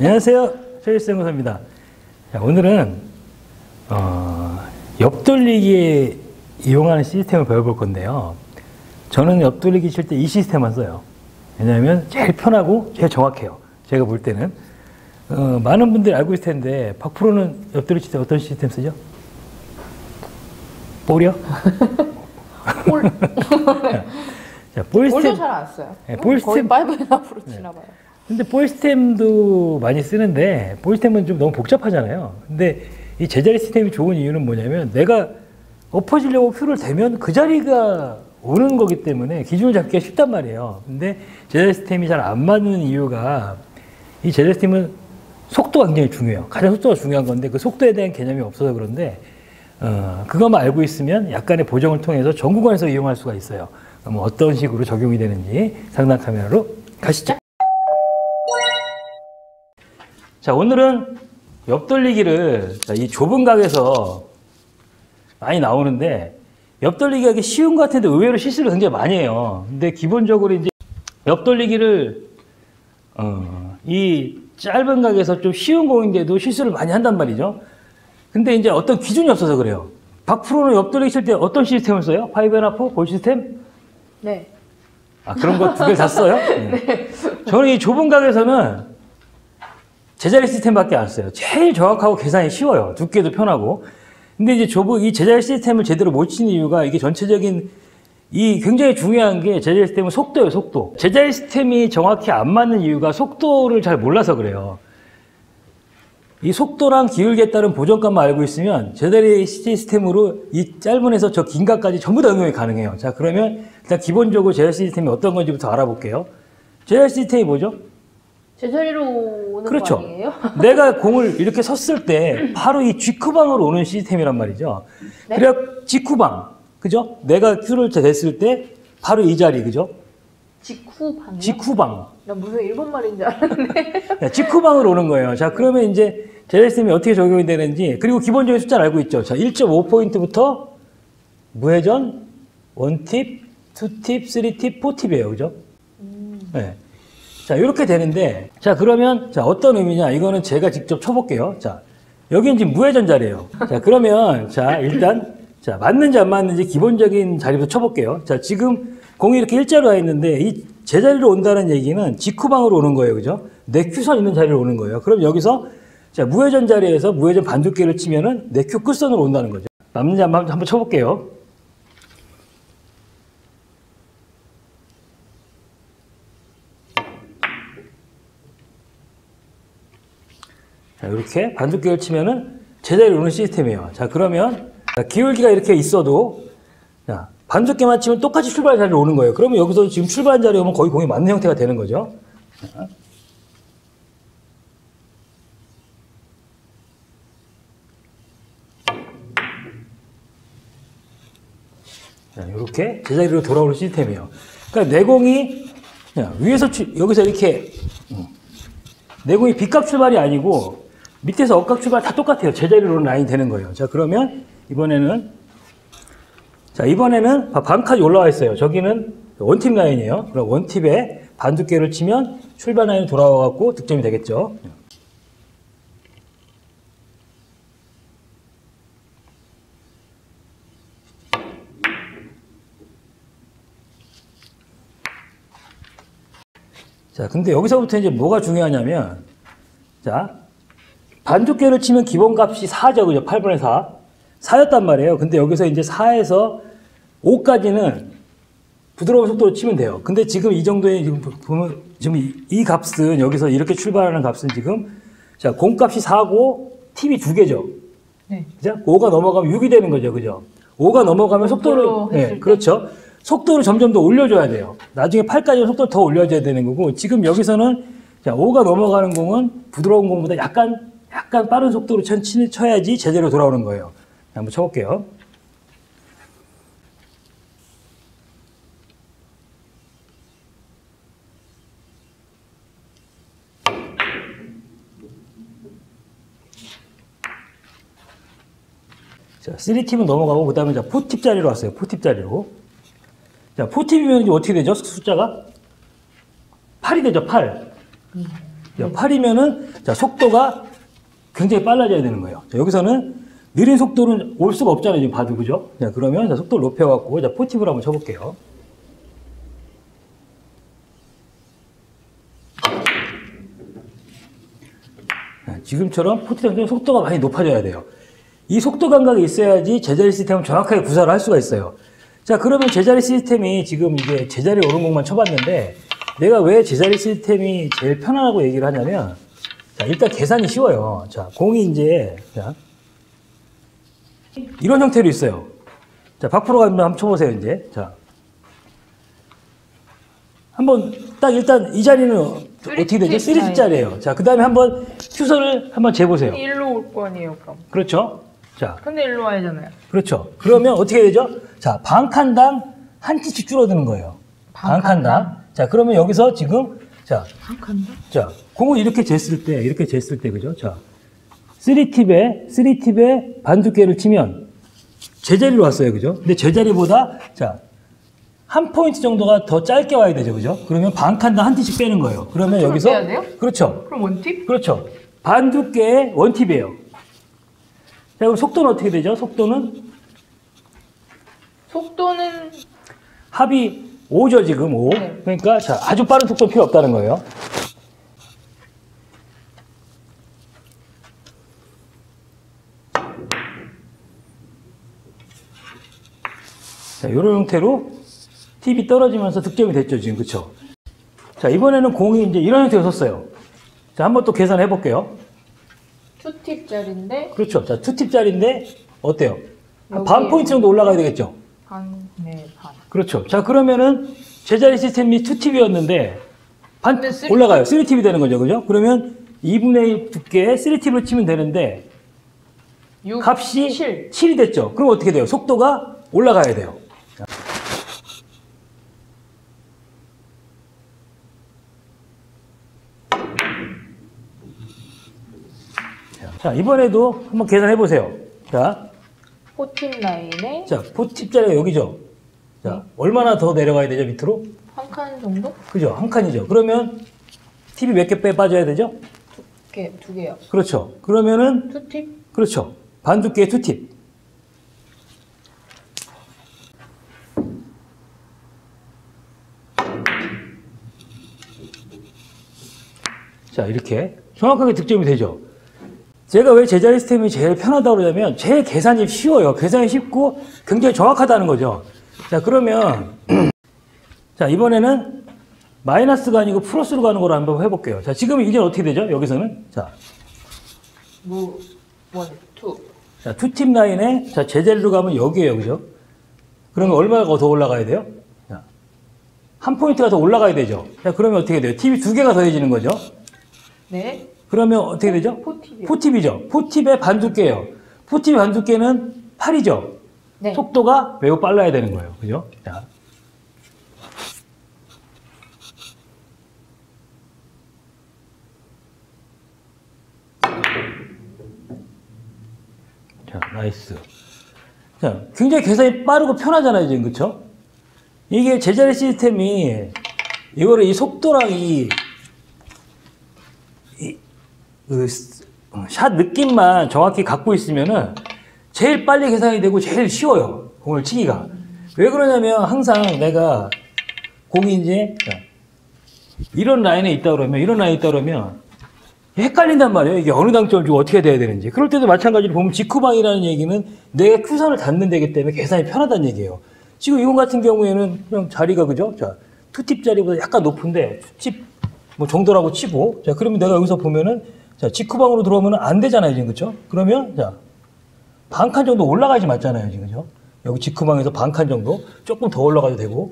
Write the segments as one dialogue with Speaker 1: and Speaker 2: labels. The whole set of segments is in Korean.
Speaker 1: 안녕하세요. 최일수 연구소입니다. 자, 오늘은 옆돌리기에 이용하는 시스템을 배워볼 건데요. 저는 옆돌리기 칠 때 이 시스템만 써요. 왜냐하면 제일 편하고 제일 정확해요. 제가 볼 때는. 많은 분들이 알고 있을 텐데 박프로는 옆돌리기 칠 때 어떤 시스템 쓰죠? 볼이요?
Speaker 2: 볼.
Speaker 1: 자, 볼
Speaker 2: 볼도
Speaker 1: 스텝.
Speaker 2: 잘 안 써요.
Speaker 1: 네, 볼
Speaker 2: 거의
Speaker 1: 스텝.
Speaker 2: 5&1으로 치나 봐요.
Speaker 1: 근데 볼스템도 많이 쓰는데 볼스템은 좀 너무 복잡하잖아요. 근데 이 제자리 시스템이 좋은 이유는 뭐냐면 내가 엎어지려고 큐를 대면 그 자리가 오는 거기 때문에 기준을 잡기가 쉽단 말이에요. 근데 제자리 시스템이 잘 안 맞는 이유가 이 제자리 시스템은 속도가 굉장히 중요해요. 가장 속도가 중요한 건데 그 속도에 대한 개념이 없어서 그런데 그것만 알고 있으면 약간의 보정을 통해서 전 구간에서 이용할 수가 있어요. 그럼 어떤 식으로 적용이 되는지 상단 카메라로 가시죠. 자, 오늘은 옆돌리기를 이 좁은 각에서 많이 나오는데 옆돌리기가 이게 쉬운 것 같은데 의외로 실수를 굉장히 많이 해요. 근데 기본적으로 이제 옆돌리기를 이 짧은 각에서 좀 쉬운 공인데도 실수를 많이 한단 말이죠. 근데 이제 어떤 기준이 없어서 그래요. 박프로는 옆돌리기 칠 때 어떤 시스템을 써요? 5&4 볼 시스템?
Speaker 2: 네.
Speaker 1: 아, 그런 거 두 개 다 써요?
Speaker 2: 네.
Speaker 1: 저는 이 좁은 각에서는 제자리 시스템밖에 안 써요. 제일 정확하고 계산이 쉬워요. 두께도 편하고. 근데 이제 이 제자리 시스템을 제대로 못 치는 이유가 이게 전체적인 이 굉장히 중요한 게 제자리 시스템은 속도예요, 속도. 제자리 시스템이 정확히 안 맞는 이유가 속도를 잘 몰라서 그래요. 이 속도랑 기울기에 따른 보정값만 알고 있으면 제자리 시스템으로 이 짧은에서 저 긴 각까지 전부 다 응용이 가능해요. 자, 그러면 일단 기본적으로 제자리 시스템이 어떤 건지부터 알아볼게요. 제자리 시스템이 뭐죠?
Speaker 2: 제자리로 오는
Speaker 1: 그렇죠.
Speaker 2: 거 아니에요?
Speaker 1: 내가 공을 이렇게 섰을 때 바로 이 G쿠방으로 오는 시스템이란 말이죠.
Speaker 2: 네?
Speaker 1: 그래야 G쿠방, 그죠? 내가 큐를 댔을 때 바로 이 자리, 그죠?
Speaker 2: 직후방이요?
Speaker 1: G쿠방.
Speaker 2: 나 무슨 일본 말인 줄 알았는데.
Speaker 1: G쿠방으로 오는 거예요. 자, 그러면 이제 제자리 시스템이 어떻게 적용이 되는지, 그리고 기본적인 숫자를 알고 있죠. 자, 1.5포인트부터 무회전, 1팁, 2팁, 3팁, 4팁이에요. 그죠? 네. 자, 이렇게 되는데, 자, 그러면, 자, 어떤 의미냐? 이거는 제가 직접 쳐볼게요. 자, 여기는 지금 무회전 자리예요. 자, 그러면, 자, 일단, 자, 맞는지 안 맞는지 기본적인 자리부터 쳐볼게요. 자, 지금 공이 이렇게 일자로 와 있는데, 이 제자리로 온다는 얘기는 직후방으로 오는 거예요. 그죠? 내 큐선 있는 자리로 오는 거예요. 그럼 여기서, 자, 무회전 자리에서 무회전 반두께를 치면은 내 큐 끝선으로 온다는 거죠. 맞는지 안 맞는지 한번 쳐볼게요. 자, 이렇게 반두께를 치면은 제자리로 오는 시스템이에요. 자, 그러면 기울기가 이렇게 있어도 자, 반두께만 치면 똑같이 출발 자리로 오는 거예요. 그러면 여기서 지금 출발 자리에 오면 거의 공이 맞는 형태가 되는 거죠. 자, 이렇게 제자리로 돌아오는 시스템이에요. 그러니까 내 공이 위에서 여기서 이렇게 내 공이 B값 출발이 아니고 밑에서 어값 출발 다 똑같아요. 제자리로 오는 라인이 되는 거예요. 자, 그러면 이번에는 반칸이 올라와 있어요. 저기는 원팁 라인이에요. 그럼 원팁에 반두께를 치면 출발 라인이 돌아와 갖고 득점이 되겠죠. 자, 근데 여기서부터 이제 뭐가 중요하냐면, 자, 반두께를 치면 기본값이 4죠. 그죠? 8분의 4. 4였단 말이에요. 근데 여기서 이제 4에서 5까지는 부드러운 속도로 치면 돼요. 근데 지금 이 정도의, 지금 보면, 지금 이 값은 여기서 이렇게 출발하는 값은 지금, 자, 공값이 4고, 팁이 2개죠.
Speaker 2: 네.
Speaker 1: 그죠? 5가 넘어가면 6이 되는 거죠. 그죠? 5가 넘어가면 속도를, 네, 그렇죠. 속도를 점점 더 올려줘야 돼요. 나중에 8까지는 속도를 더 올려줘야 되는 거고, 지금 여기서는, 자, 5가 넘어가는 공은 부드러운 공보다 약간 빠른 속도로 쳐야지 제대로 돌아오는 거예요. 한번 쳐볼게요. 자, 3팁은 넘어가고, 그 다음에 자, 4팁 자리로 왔어요. 4팁 자리로. 자, 4팁이면 이제 어떻게 되죠? 숫자가? 8이 되죠, 8. 자, 8이면은 자, 속도가 굉장히 빨라져야 되는 거예요. 자, 여기서는 느린 속도는 올 수가 없잖아요. 지금 봐도 그죠? 자, 그러면 자, 속도를 높여갖고 자, 포팁으로 한번 쳐볼게요. 자, 지금처럼 포팁 속도가 많이 높아져야 돼요. 이 속도 감각이 있어야지 제자리 시스템을 정확하게 구사를 할 수가 있어요. 자, 그러면 제자리 시스템이 지금 이제 제자리 오른 공만 쳐봤는데 내가 왜 제자리 시스템이 제일 편안하고 얘기를 하냐면 자, 일단 계산이 쉬워요. 자, 공이 이제 자, 이런 형태로 있어요. 자, 박프로가 한번 쳐보세요, 이제. 자. 한번, 딱 일단 이 자리는 어떻게 되죠? 3T짜리예요. 자, 그 다음에 한번 큐선을 한번 재보세요.
Speaker 2: 일로 올 거 아니에요, 그럼.
Speaker 1: 그렇죠? 자.
Speaker 2: 근데 일로 와야잖아요.
Speaker 1: 그렇죠. 그러면 어떻게 되죠? 자, 반 칸당 한 T씩 줄어드는 거예요. 반 칸당. 자, 그러면 여기서 지금, 자.
Speaker 2: 반 칸당?
Speaker 1: 자, 공을 이렇게 쟀을 때, 그죠? 자. 3팁에 반두께를 치면 제자리로 왔어요. 그죠? 근데 제자리보다 자, 한 포인트 정도가 더 짧게 와야 되죠. 그죠? 그러면 반 칸당 한 팁씩 빼는 거예요. 그러면 여기서
Speaker 2: 빼야 돼요?
Speaker 1: 그렇죠.
Speaker 2: 그럼 원팁?
Speaker 1: 그렇죠. 반두께의 원팁이에요. 자, 그럼 속도는 어떻게 되죠? 속도는 합이 5죠, 지금 5.
Speaker 2: 네.
Speaker 1: 그러니까 자, 아주 빠른 속도 필요 없다는 거예요. 자, 이런 형태로 팁이 떨어지면서 득점이 됐죠, 지금. 그쵸? 자, 이번에는 공이 이제 이런 형태로 섰어요. 자, 한번 또 계산해 볼게요.
Speaker 2: 2팁짜리인데.
Speaker 1: 그렇죠. 자, 2팁짜리인데, 어때요?
Speaker 2: 여기
Speaker 1: 반 포인트 정도 올라가야 되겠죠?
Speaker 2: 네, 반.
Speaker 1: 그렇죠. 자, 그러면은 제자리 시스템이 2팁이었는데, 반
Speaker 2: 근데 3
Speaker 1: 올라가요. 3팁이 되는 거죠. 그죠? 그러면 2분의 1 두께에 3팁으로 치면 되는데,
Speaker 2: 6,
Speaker 1: 값이
Speaker 2: 7.
Speaker 1: 7이 됐죠. 그럼 어떻게 돼요? 속도가 올라가야 돼요. 자, 이번에도 한번 계산해 보세요. 자,
Speaker 2: 4팁 라인에
Speaker 1: 자, 포팁짜리가 여기죠. 자, 얼마나 더 내려가야 되죠, 밑으로?
Speaker 2: 한 칸 정도?
Speaker 1: 그죠? 한 칸이죠. 그러면 팁이 몇 개 빠져야 되죠?
Speaker 2: 두 개요.
Speaker 1: 그렇죠. 그러면은
Speaker 2: 2팁?
Speaker 1: 그렇죠. 반두께의 2팁. 자, 이렇게 정확하게 득점이 되죠. 제가 왜 제자리 시스템이 제일 편하다고 그러냐면 제일 계산이 쉬워요. 계산이 쉽고 굉장히 정확하다는 거죠. 자, 그러면 자, 이번에는 마이너스가 아니고 플러스로 가는 걸로 한번 해볼게요. 자, 지금 이제 어떻게 되죠? 여기서는 자,
Speaker 2: 무, 원, 투.
Speaker 1: 자, 2팁 라인에 자, 제자리로 가면 여기에요. 그죠? 그러면 얼마가 더 올라가야 돼요? 자, 한 포인트가 더 올라가야 되죠. 자, 그러면 어떻게 돼요? 팁이 두 개가 더해지는 거죠.
Speaker 2: 네.
Speaker 1: 그러면 어떻게 되죠?
Speaker 2: 포팁이요.
Speaker 1: 포팁이죠. 포팁의 반두께예요. 포팁의 반두께는 8이죠.
Speaker 2: 네.
Speaker 1: 속도가 매우 빨라야 되는 거예요. 그죠? 자. 자, 나이스. 자, 굉장히 계산이 빠르고 편하잖아요, 지금. 그쵸? 이게 제자리 시스템이 이거를 이 속도랑 샷 느낌만 정확히 갖고 있으면은 제일 빨리 계산이 되고 제일 쉬워요. 공을 치기가. 왜 그러냐면 항상 내가 공이 이제 이런 라인에 있다 그러면 헷갈린단 말이에요. 이게 어느 당점을 주고 어떻게 돼야 되는지. 그럴 때도 마찬가지로 보면 직후방이라는 얘기는 내가 큐선을 닿는 데기 때문에 계산이 편하다는 얘기예요. 지금 이건 같은 경우에는 그냥 자리가 그죠? 자, 투팁 자리보다 약간 높은데 투팁 뭐 정도라고 치고 자, 그러면 내가 여기서 보면은 자, 직후방으로 들어오면 안 되잖아요, 지금. 그쵸? 그러면, 자, 반 칸 정도 올라가야지 맞잖아요, 지금. 그죠? 여기 직후방에서 반 칸 정도? 조금 더 올라가도 되고.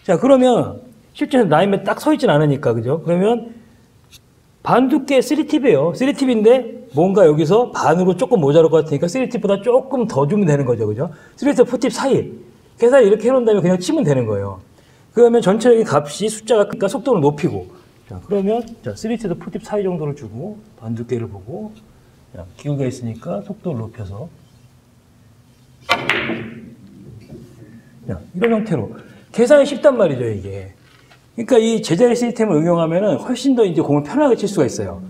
Speaker 1: 자, 그러면, 실제 라인에 딱 서 있진 않으니까, 그죠? 그러면, 반두께 3팁이에요. 3팁인데, 뭔가 여기서 반으로 조금 모자랄 것 같으니까 3팁보다 조금 더 주면 되는 거죠, 그죠? 3팁, 4팁 사이. 계산 이렇게 해놓은 다음에 그냥 치면 되는 거예요. 그러면 전체적인 값이 숫자가, 그러니까 속도를 높이고, 자, 그러면, 자, 3팁에서 4팁 사이 정도를 주고, 반두께를 보고, 자, 기울기가 있으니까 속도를 높여서. 자, 이런 형태로. 계산이 쉽단 말이죠, 이게. 그러니까 이 제자리 시스템을 응용하면은 훨씬 더 이제 공을 편하게 칠 수가 있어요.